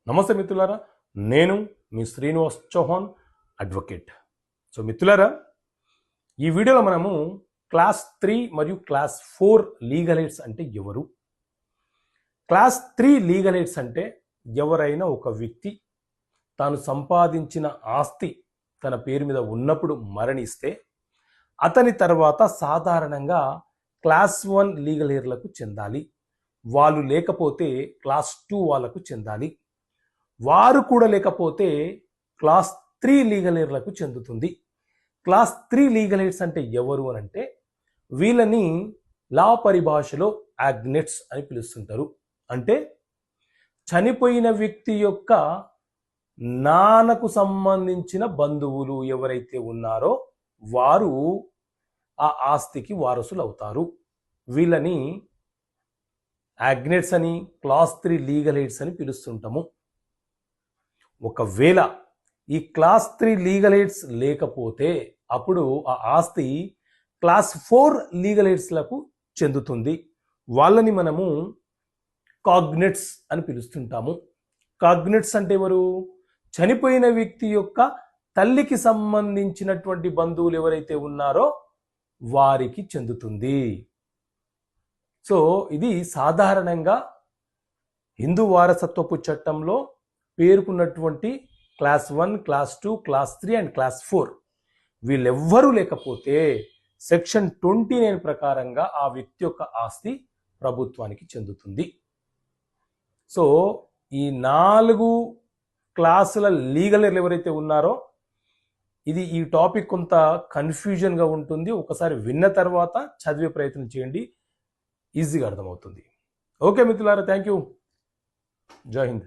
నమస్తే మిత్రులారా, నేను మీ శ్రీనివాస్ చౌహాన్ అడ్వకేట్. సో మిత్రులారా, ఈ వీడియోలో మనము క్లాస్ 3 మరియు క్లాస్ 4 లీగల్ ఎయిడ్స్ అంటే ఎవరు? క్లాస్ 3 లీగల్ ఎయిడ్స్ అంటే ఎవరైనా ఒక వ్యక్తి తాను సంపాదించిన ఆస్తి తన పేరు మీద ఉన్నప్పుడు మరణిస్తే అతని తర్వాత సాధారణంగా క్లాస్ 1 లీగల్ ఎయిడ్లకు చెందాలి. వాళ్ళు లేకపోతే క్లాస్ 2 వాళ్ళకు చెందాలి. వారు కూడా లేకపోతే క్లాస్ 3 లీగల్ ఎయిడ్లకు చెందుతుంది. క్లాస్ 3 లీగల్ ఎయిడ్స్ అంటే ఎవరు అని అంటే వీళ్ళని లా పరిభాషలో యాగ్నెట్స్ అని పిలుస్తుంటారు. అంటే చనిపోయిన వ్యక్తి యొక్క నాన్నకు సంబంధించిన బంధువులు ఎవరైతే ఉన్నారో వారు ఆ ఆస్తికి వారసులు అవుతారు. వీళ్ళని యాగ్నెట్స్ అని, క్లాస్ 3 లీగల్ ఎయిడ్స్ అని పిలుస్తుంటాము. ఒకవేళ ఈ క్లాస్ 3 లీగల్ ఎయిడ్స్ లేకపోతే అప్పుడు ఆ ఆస్తి క్లాస్ 4 లీగల్ ఎయిడ్స్లకు చెందుతుంది. వాళ్ళని మనము కాగ్నెట్స్ అని పిలుస్తుంటాము. కాగ్నెట్స్ అంటే ఎవరు? చనిపోయిన వ్యక్తి యొక్క తల్లికి సంబంధించినటువంటి బంధువులు ఎవరైతే ఉన్నారో వారికి చెందుతుంది. సో ఇది సాధారణంగా హిందూ వారసత్వపు చట్టంలో పేర్కొన్నటువంటి class 1, class 2, class 3 and class 4 వీళ్ళెవ్వరూ లేకపోతే సెక్షన్ 29 ప్రకారంగా ఆ వ్యక్తి యొక్క ఆస్తి ప్రభుత్వానికి చెందుతుంది. సో ఈ 4 క్లాసుల లీగల్ ఎయిడ్లు ఎవరైతే ఉన్నారో ఈ టాపిక్ కొంత కన్ఫ్యూజన్గా ఉంటుంది. ఒకసారి విన్న తర్వాత చదివే ప్రయత్నం చేయండి, ఈజీగా అర్థమవుతుంది. ఓకే మిత్రులారా, థ్యాంక్ యూ. జై హింద్.